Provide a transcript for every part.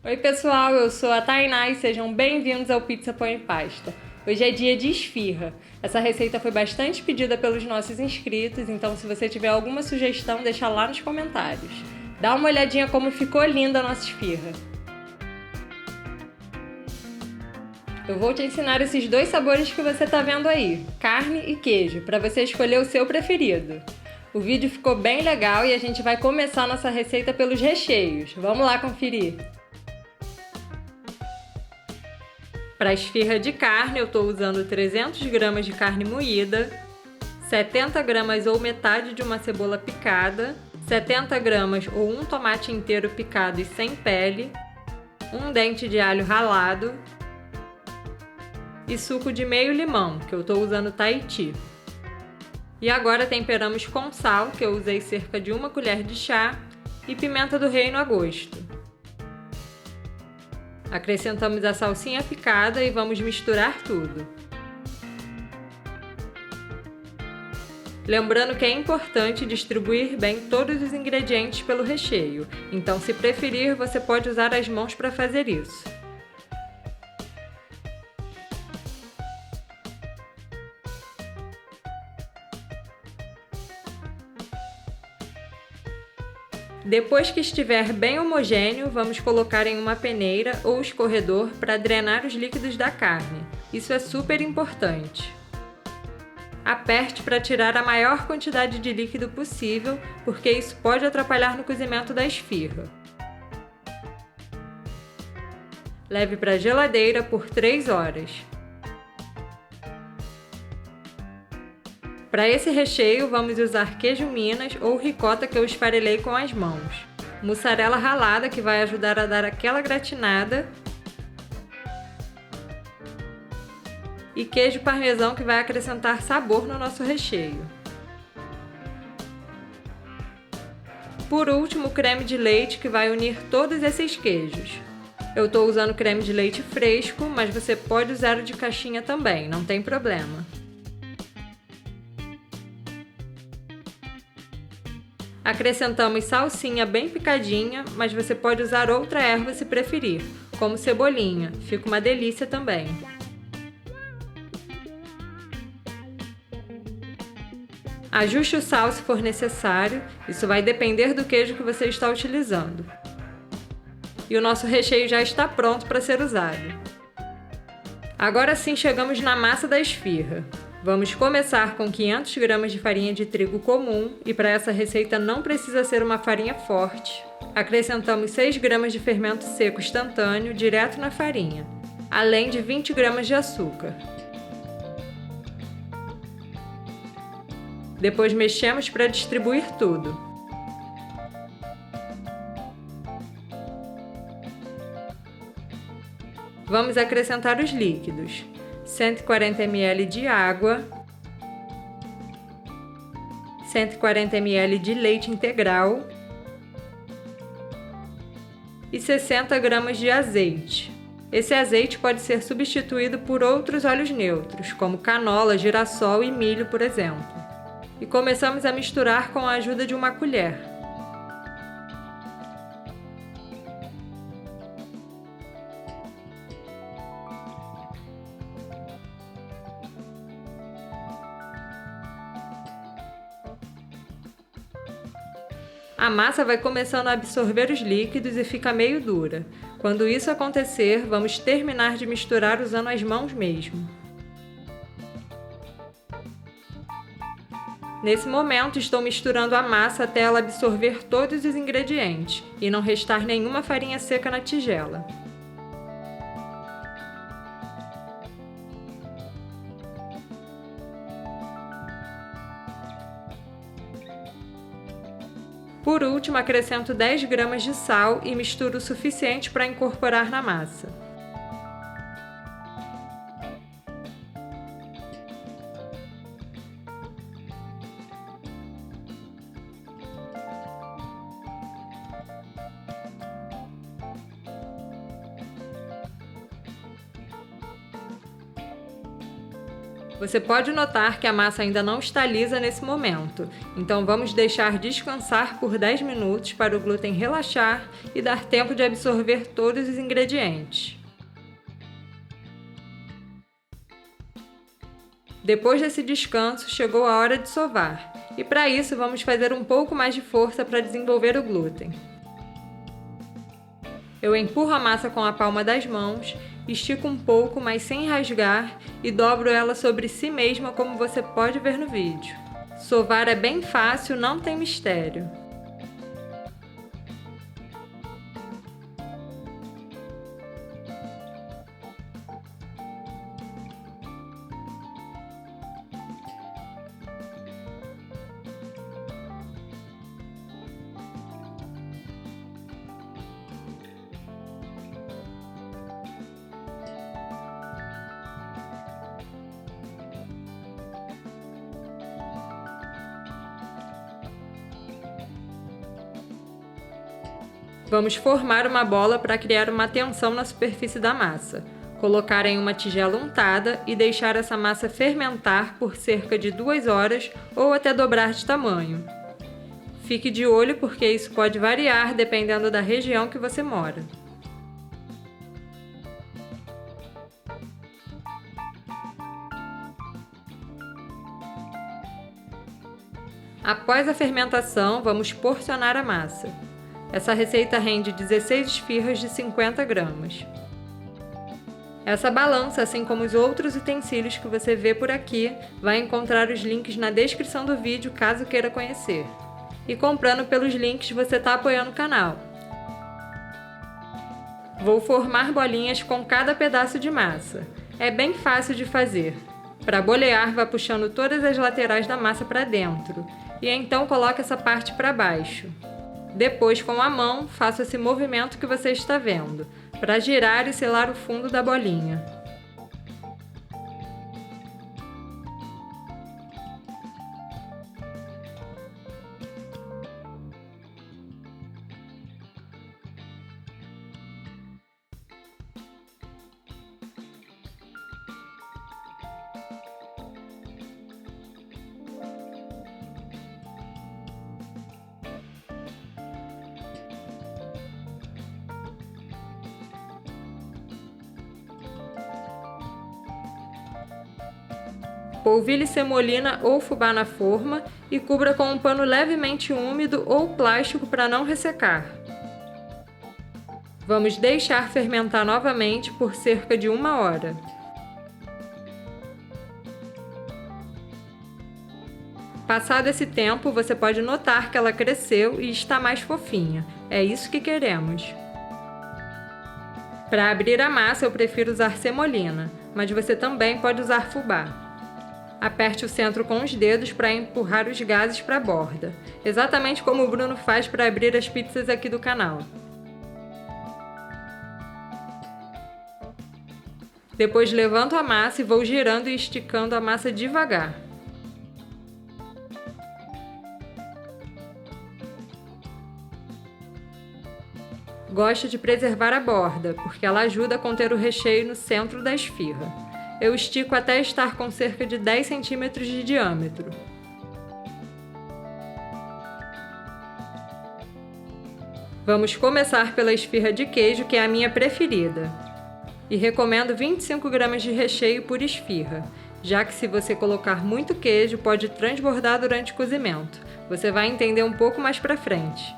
Oi pessoal, eu sou a Tainá e sejam bem-vindos ao Pizza Pão e Pasta. Hoje é dia de esfirra. Essa receita foi bastante pedida pelos nossos inscritos, então se você tiver alguma sugestão, deixa lá nos comentários. Dá uma olhadinha como ficou linda a nossa esfirra. Eu vou te ensinar esses dois sabores que você está vendo aí, carne e queijo, para você escolher o seu preferido. O vídeo ficou bem legal e a gente vai começar nossa receita pelos recheios. Vamos lá conferir! Para a esfirra de carne, eu estou usando 300 gramas de carne moída, 70 gramas ou metade de uma cebola picada, 70 gramas ou um tomate inteiro picado e sem pele, um dente de alho ralado e suco de meio limão, que eu estou usando Tahiti. E agora temperamos com sal, que eu usei cerca de uma colher de chá, e pimenta do reino a gosto. Acrescentamos a salsinha picada e vamos misturar tudo. Lembrando que é importante distribuir bem todos os ingredientes pelo recheio, então se preferir você pode usar as mãos para fazer isso. Depois que estiver bem homogêneo, vamos colocar em uma peneira ou escorredor para drenar os líquidos da carne. Isso é super importante. Aperte para tirar a maior quantidade de líquido possível, porque isso pode atrapalhar no cozimento da esfirra. Leve para a geladeira por 3 horas. Para esse recheio, vamos usar queijo Minas ou ricota que eu esfarelei com as mãos, mussarela ralada que vai ajudar a dar aquela gratinada e queijo parmesão que vai acrescentar sabor no nosso recheio. Por último, creme de leite que vai unir todos esses queijos. Eu estou usando creme de leite fresco, mas você pode usar o de caixinha também, não tem problema. Acrescentamos salsinha bem picadinha, mas você pode usar outra erva se preferir, como cebolinha, fica uma delícia também. Ajuste o sal se for necessário, isso vai depender do queijo que você está utilizando. E o nosso recheio já está pronto para ser usado. Agora sim chegamos na massa da esfirra. Vamos começar com 500 gramas de farinha de trigo comum e para essa receita não precisa ser uma farinha forte. Acrescentamos 6 gramas de fermento seco instantâneo direto na farinha, além de 20 gramas de açúcar. Depois mexemos para distribuir tudo. Vamos acrescentar os líquidos. 140 ml de água, 140 ml de leite integral e 60 gramas de azeite. Esse azeite pode ser substituído por outros óleos neutros, como canola, girassol e milho, por exemplo. E começamos a misturar com a ajuda de uma colher. A massa vai começando a absorver os líquidos e fica meio dura. Quando isso acontecer, vamos terminar de misturar usando as mãos mesmo. Nesse momento, estou misturando a massa até ela absorver todos os ingredientes e não restar nenhuma farinha seca na tigela. Por último, acrescento 10 gramas de sal e misturo o suficiente para incorporar na massa. Você pode notar que a massa ainda não está lisa nesse momento, então vamos deixar descansar por 10 minutos para o glúten relaxar e dar tempo de absorver todos os ingredientes. Depois desse descanso, chegou a hora de sovar, e para isso vamos fazer um pouco mais de força para desenvolver o glúten. Eu empurro a massa com a palma das mãos, estico um pouco, mas sem rasgar, e dobro ela sobre si mesma, como você pode ver no vídeo. Sovar é bem fácil, não tem mistério. Vamos formar uma bola para criar uma tensão na superfície da massa. Colocar em uma tigela untada e deixar essa massa fermentar por cerca de 2 horas ou até dobrar de tamanho. Fique de olho porque isso pode variar dependendo da região que você mora. Após a fermentação, vamos porcionar a massa. Essa receita rende 16 esfirras de 50 gramas. Essa balança, assim como os outros utensílios que você vê por aqui, vai encontrar os links na descrição do vídeo caso queira conhecer. E comprando pelos links você está apoiando o canal. Vou formar bolinhas com cada pedaço de massa. É bem fácil de fazer. Para bolear, vá puxando todas as laterais da massa para dentro. E então coloque essa parte para baixo. Depois, com a mão, faça esse movimento que você está vendo, para girar e selar o fundo da bolinha. Polvilhe semolina ou fubá na forma e cubra com um pano levemente úmido ou plástico para não ressecar. Vamos deixar fermentar novamente por cerca de 1 hora. Passado esse tempo, você pode notar que ela cresceu e está mais fofinha. É isso que queremos. Para abrir a massa, eu prefiro usar semolina, mas você também pode usar fubá. Aperte o centro com os dedos para empurrar os gases para a borda, exatamente como o Bruno faz para abrir as pizzas aqui do canal. Depois levanto a massa e vou girando e esticando a massa devagar. Gosto de preservar a borda, porque ela ajuda a conter o recheio no centro da esfirra. Eu estico até estar com cerca de 10 centímetros de diâmetro. Vamos começar pela esfirra de queijo, que é a minha preferida. E recomendo 25 gramas de recheio por esfirra, já que se você colocar muito queijo pode transbordar durante o cozimento. Você vai entender um pouco mais pra frente.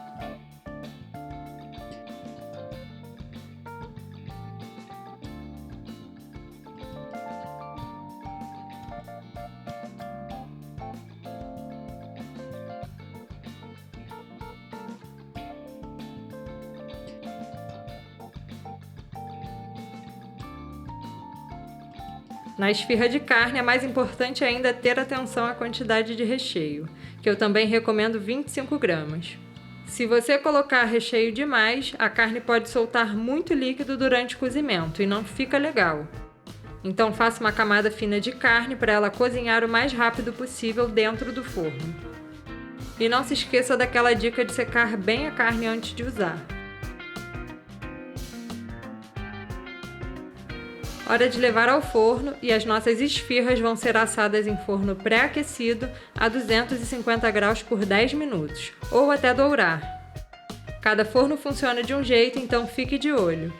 Na esfirra de carne, é mais importante ainda ter atenção à quantidade de recheio, que eu também recomendo 25 gramas. Se você colocar recheio demais, a carne pode soltar muito líquido durante o cozimento e não fica legal. Então faça uma camada fina de carne para ela cozinhar o mais rápido possível dentro do forno. E não se esqueça daquela dica de secar bem a carne antes de usar. Hora de levar ao forno e as nossas esfirras vão ser assadas em forno pré-aquecido a 250 graus por 10 minutos, ou até dourar. Cada forno funciona de um jeito, então fique de olho.